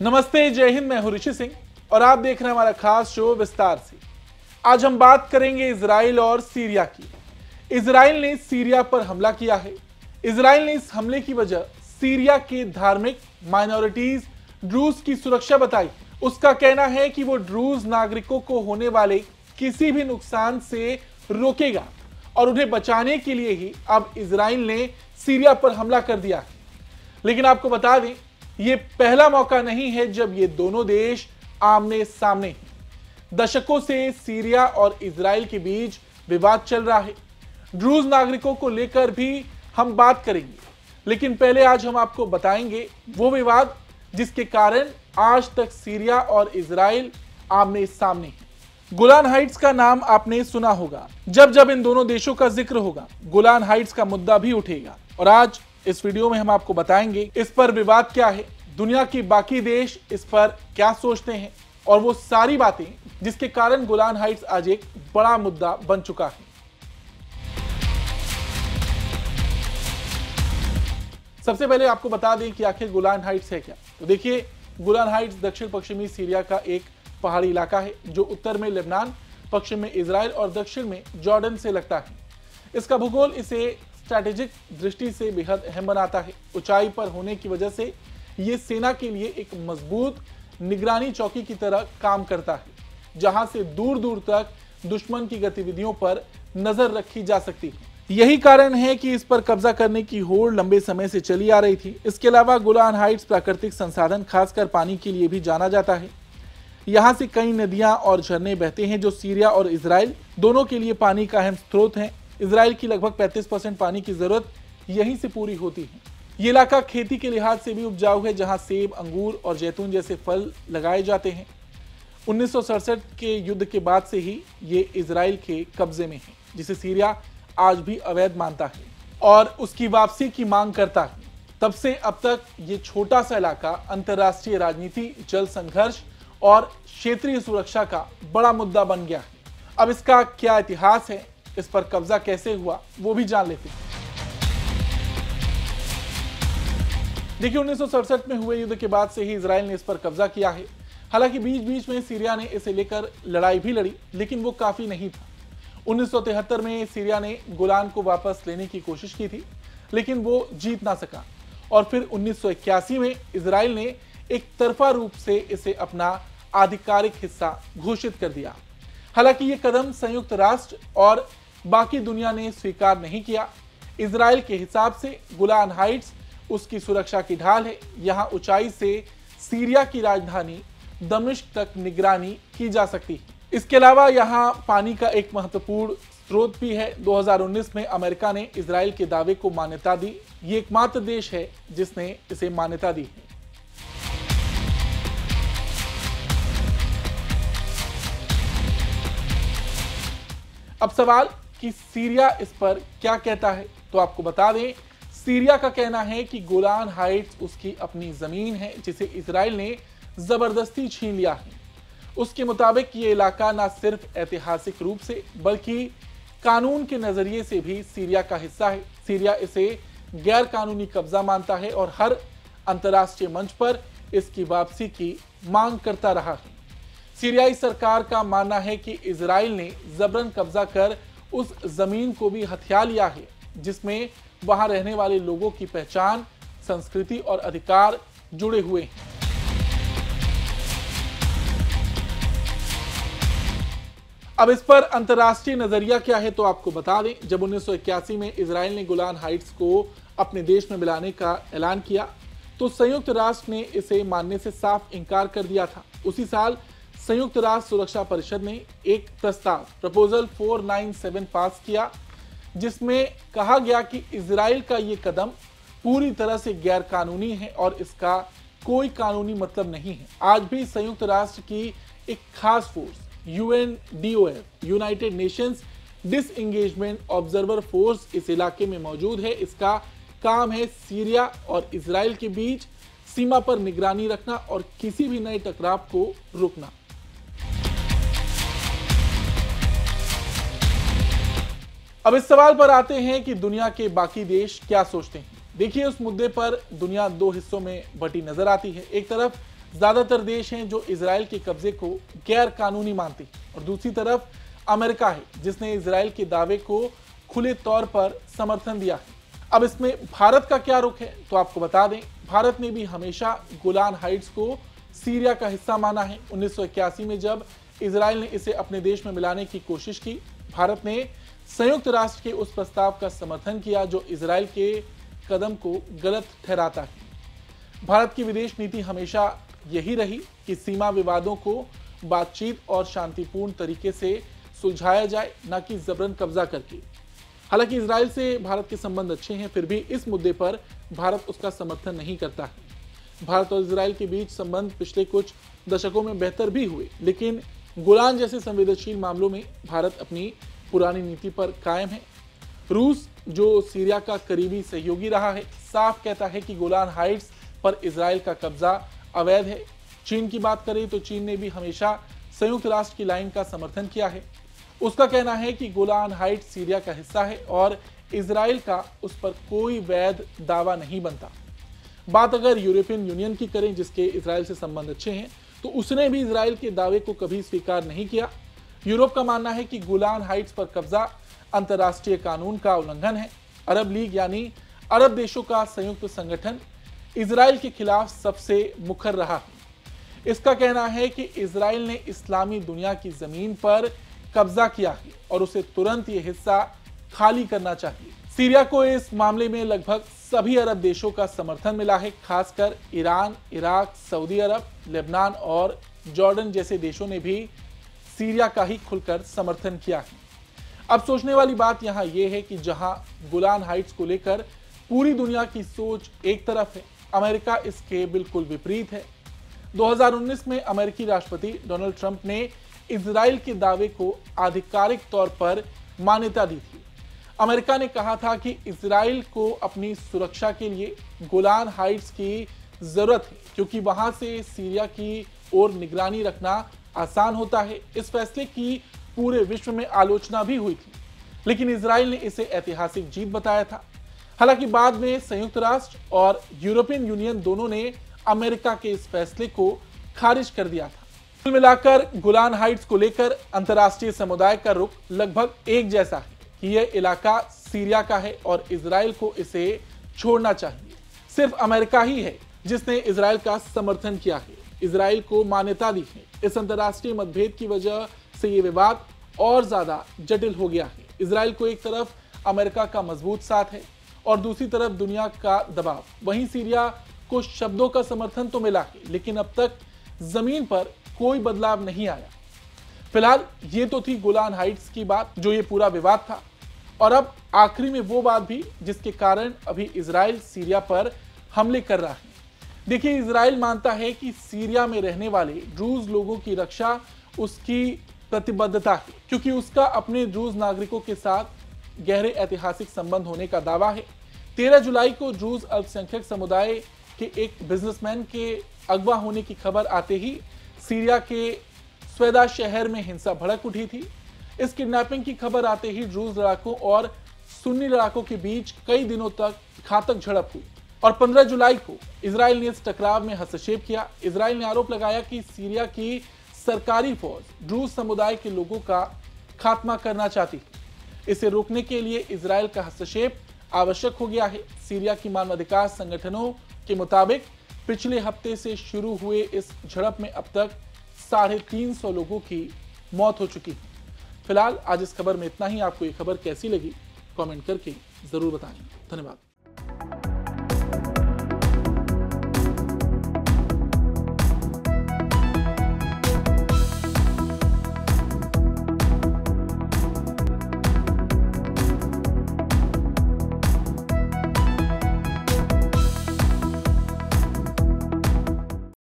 नमस्ते, जय हिंद। मैं हूं ऋषि सिंह और आप देख रहे हैं हमारा खास शो विस्तार से। आज हम बात करेंगे इजराइल और सीरिया की। इजराइल ने सीरिया पर हमला किया है। इजराइल ने इस हमले की वजह सीरिया के धार्मिक माइनॉरिटीज ड्रूज की सुरक्षा बताई। उसका कहना है कि वो ड्रूज नागरिकों को होने वाले किसी भी नुकसान से रोकेगा और उन्हें बचाने के लिए ही अब इजराइल ने सीरिया पर हमला कर दिया है। लेकिन आपको बता दें, ये पहला मौका नहीं है जब ये दोनों देश आमने सामने हैं। दशकों से सीरिया और इजराइल के बीच विवाद चल रहा है। ड्रूज नागरिकों को लेकर भी हम बात करेंगे, लेकिन पहले आज हम आपको बताएंगे वो विवाद जिसके कारण आज तक सीरिया और इजराइल आमने सामने हैं। गोलान हाइट्स का नाम आपने सुना होगा। जब जब इन दोनों देशों का जिक्र होगा, गोलान हाइट्स का मुद्दा भी उठेगा। और आज इस वीडियो में हम आपको बताएंगे इस पर विवाद क्या है, दुनिया की बाकी देश इस पर क्या सोचते हैं और वो सारी बातें जिसके कारण गोलान हाइट्स आज एक बड़ा मुद्दा बन चुका है। सबसे पहले आपको बता दें कि आखिर गोलान हाइट्स है क्या। तो देखिए, गोलान हाइट्स दक्षिण पश्चिमी सीरिया का एक पहाड़ी इलाका है जो उत्तर में लेबनान, पश्चिम में इजराइल और दक्षिण में जॉर्डन से लगता है। इसका भूगोल इसे स्ट्रैटेजिक दृष्टि से बेहद अहम बनाता है। ऊंचाई पर होने की वजह से ये सेना के लिए एक मजबूत निगरानी चौकी की तरह काम करता है, जहां से दूर दूर तक दुश्मन की गतिविधियों पर नजर रखी जा सकती है। यही कारण है कि इस पर कब्जा करने की होड़ लंबे समय से चली आ रही थी। इसके अलावा गोलान हाइट्स प्राकृतिक संसाधन, खासकर पानी के लिए भी जाना जाता है। यहाँ से कई नदियां और झरने बहते हैं जो सीरिया और इजराइल दोनों के लिए पानी का अहम स्रोत हैं। इजराइल की लगभग 35% पानी की जरूरत यहीं से पूरी होती है। ये इलाका खेती के लिहाज से भी उपजाऊ है, जहां सेब, अंगूर और जैतून जैसे फल लगाए जाते हैं। 1967 के युद्ध के बाद से ही ये इजराइल के कब्जे में है, जिसे सीरिया आज भी अवैध मानता है और उसकी वापसी की मांग करता है। तब से अब तक ये छोटा सा इलाका अंतर्राष्ट्रीय राजनीति, जल संघर्ष और क्षेत्रीय सुरक्षा का बड़ा मुद्दा बन गया है। अब इसका क्या इतिहास है, इस पर कब्जा कैसे हुआ, वो भी जान लेते हैं। देखिए, 1967 में हुए युद्ध के बाद से ही इजराइल ने इस पर कब्जा किया है। हालांकि बीच बीच में सीरिया ने इसे लेकर लड़ाई भी लड़ी, लेकिन वो काफी नहीं था। 1973 में सीरिया ने गोलान को वापस लेने की कोशिश की थी, लेकिन वो जीत ना सका। और फिर 1981 में इजराइल ने एक तरफा रूप से इसे अपना आधिकारिक हिस्सा घोषित कर दिया। हालांकि ये कदम संयुक्त राष्ट्र और बाकी दुनिया ने स्वीकार नहीं किया। इजराइल के हिसाब से गोलान हाइट्स उसकी सुरक्षा की ढाल है। यहाँ ऊंचाई से सीरिया की राजधानी दमिश्क तक निगरानी की जा सकती है। इसके अलावा यहाँ पानी का एक महत्वपूर्ण स्रोत भी है। 2019 में अमेरिका ने इजराइल के दावे को मान्यता दी। ये एकमात्र देश है जिसने इसे मान्यता दी है। अब सवाल कि सीरिया इस पर क्या कहता है, तो आपको बता दें, सीरिया का कहना है कि गोलान हाइट्स उसकी अपनी जमीन है जिसे इजराइल ने जबरदस्ती छीन लिया है। उसके मुताबिक ये इलाका न सिर्फ ऐतिहासिक रूप से बल्कि कानून के नजरिए से भी सीरिया का हिस्सा है। सीरिया इसे गैर कानूनी कब्जा मानता है और हर अंतर्राष्ट्रीय मंच पर इसकी वापसी की मांग करता रहा है। सीरियाई सरकार का मानना है कि इजराइल ने जबरन कब्जा कर उस जमीन को भी हथिया लिया है जिसमें वहां रहने वाले लोगों की पहचान, संस्कृति और अधिकार जुड़े हुए हैं। अब इस पर अंतर्राष्ट्रीय नजरिया क्या है, तो आपको बता दें, जब 1981 में इजराइल ने गोलान हाइट्स को अपने देश में मिलाने का ऐलान किया तो संयुक्त राष्ट्र ने इसे मानने से साफ इनकार कर दिया था। उसी साल संयुक्त राष्ट्र सुरक्षा परिषद ने एक प्रस्ताव प्रपोजल 497 पास किया जिसमें कहा गया कि इजराइल का ये कदम पूरी तरह से गैर कानूनी है और इसका कोई कानूनी मतलब नहीं है। आज भी संयुक्त राष्ट्र की एक खास force UNDOF, United Nations disengagement observer force इस इलाके में मौजूद है। इसका काम है सीरिया और इजराइल के बीच सीमा पर निगरानी रखना और किसी भी नए टकराव को रोकना। अब इस सवाल पर आते हैं कि दुनिया के बाकी देश क्या सोचते हैं। देखिए, उस मुद्दे पर दुनिया दो हिस्सों में बटी नजर आती है। एक तरफ ज्यादातर देश हैं जो इजराइल के कब्जे को गैर कानूनी मानते हैं और दूसरी तरफ अमेरिका है जिसने इजराइल के दावे को खुले तौर पर समर्थन दिया है। अब इसमें भारत का क्या रुख है, तो आपको बता दें, भारत ने भी हमेशा गोलान हाइट्स को सीरिया का हिस्सा माना है। 1981 में जब इजराइल ने इसे अपने देश में मिलाने की कोशिश की, भारत ने संयुक्त राष्ट्र के उस प्रस्ताव का समर्थन किया जो इजराइल के कदम को गलत ठहराता है। भारत की विदेश नीति हमेशा यही रही कि सीमा विवादों को बातचीत और शांतिपूर्ण तरीके से सुलझाया जाए, न कि जबरन कब्जा करके। हालांकि इजराइल से भारत के संबंध अच्छे हैं, फिर भी इस मुद्दे पर भारत उसका समर्थन नहीं करता है। भारत और इजराइल के बीच संबंध पिछले कुछ दशकों में बेहतर भी हुए, लेकिन गोलान जैसे संवेदनशील मामलों में भारत अपनी पुरानी नीति पर कायम है। रूस, जो सीरिया का करीबी सहयोगी रहा है, साफ कहता है कि गोलान हाइट्स पर इजराइल का कब्जा अवैध है। चीन की बात करें तो चीन ने भी हमेशा संयुक्त राष्ट्र की लाइन का समर्थन किया है। उसका कहना है कि गोलान हाइट्स सीरिया का हिस्सा है और इजराइल का उस पर कोई वैध दावा नहीं बनता। बात अगर यूरोपियन यूनियन की करें, जिसके इजराइल से संबंध अच्छे हैं, तो उसने भी इजराइल के दावे को कभी स्वीकार नहीं किया। यूरोप का मानना है कि गोलान हाइट्स पर कब्जा अंतर्राष्ट्रीय कानून का उल्लंघन है। अरब लीग यानी अरब देशों का संयुक्त संगठन इजराइल के खिलाफ सबसे मुखर रहा है। इसका कहना है कि इजराइल ने इस्लामी दुनिया की जमीन पर कब्जा किया है और उसे तुरंत ये हिस्सा खाली करना चाहिए। सीरिया को इस मामले में लगभग सभी अरब देशों का समर्थन मिला है, खासकर ईरान, इराक, सऊदी अरब, लेबनान और जॉर्डन जैसे देशों ने भी सीरिया का ही खुलकर समर्थन किया है। अब सोचने वाली बात यहाँ यह है कि जहां गोलान हाइट्स को लेकर पूरी दुनिया की सोच एक तरफ है, अमेरिका इसके बिल्कुल विपरीत है। 2019 में अमेरिकी राष्ट्रपति डोनाल्ड ट्रंप ने इजराइल के दावे को आधिकारिक तौर पर मान्यता दी थी। अमेरिका ने कहा था कि इजराइल को अपनी सुरक्षा के लिए गोलान हाइट्स की जरूरत है, क्योंकि वहां से सीरिया की ओर निगरानी रखना आसान होता है। इस फैसले की पूरे विश्व में आलोचना भी हुई थी, लेकिन इजराइल ने इसे ऐतिहासिक जीत बताया था। हालांकि बाद में संयुक्त राष्ट्र और यूरोपियन यूनियन दोनों ने अमेरिका के इस फैसले को खारिज कर दिया था। कुल मिलाकर गोलान हाइट्स को लेकर अंतर्राष्ट्रीय समुदाय का रुख लगभग एक जैसा है कि यह इलाका सीरिया का है और इजराइल को इसे छोड़ना चाहिए। सिर्फ अमेरिका ही है जिसने इजराइल का समर्थन किया है, इजराइल को मान्यता दी है। इस अंतर्राष्ट्रीय मतभेद की वजह से ये विवाद और ज्यादा जटिल हो गया है। इजराइल को एक तरफ अमेरिका का मजबूत साथ है और दूसरी तरफ दुनिया का दबाव। वहीं सीरिया को शब्दों का समर्थन तो मिला है, लेकिन अब तक जमीन पर कोई बदलाव नहीं आया। फिलहाल ये तो थी गोलान हाइट्स की बात, जो ये पूरा विवाद था, और अब आखिरी में वो बात भी जिसके कारण अभी इजराइल सीरिया पर हमले कर रहा है। देखिए, इजराइल मानता है कि सीरिया में रहने वाले ड्रूज लोगों की रक्षा उसकी प्रतिबद्धता है, क्योंकि उसका अपने ड्रूज नागरिकों के साथ गहरे ऐतिहासिक संबंध होने का दावा है। 13 जुलाई को ड्रूज अल्पसंख्यक समुदाय के एक बिजनेसमैन के अगवा होने की खबर आते ही सीरिया के स्वेदा शहर में हिंसा भड़क उठी थी। इस किडनैपिंग की खबर आते ही ड्रूज लड़ाकों और सुन्नी लड़ाकों के बीच कई दिनों तक घातक झड़प हुई और 15 जुलाई को इजराइल ने इस टकराव में हस्तक्षेप किया। इजराइल ने आरोप लगाया कि सीरिया की सरकारी फौज ड्रूज समुदाय के लोगों का खात्मा करना चाहती है। इसे रोकने के लिए इजराइल का हस्तक्षेप आवश्यक हो गया है। सीरिया की मानवाधिकार संगठनों के मुताबिक पिछले हफ्ते से शुरू हुए इस झड़प में अब तक 350 लोगों की मौत हो चुकी है। फिलहाल आज इस खबर में इतना ही। आपको ये खबर कैसी लगी कमेंट करके जरूर बताएं। धन्यवाद।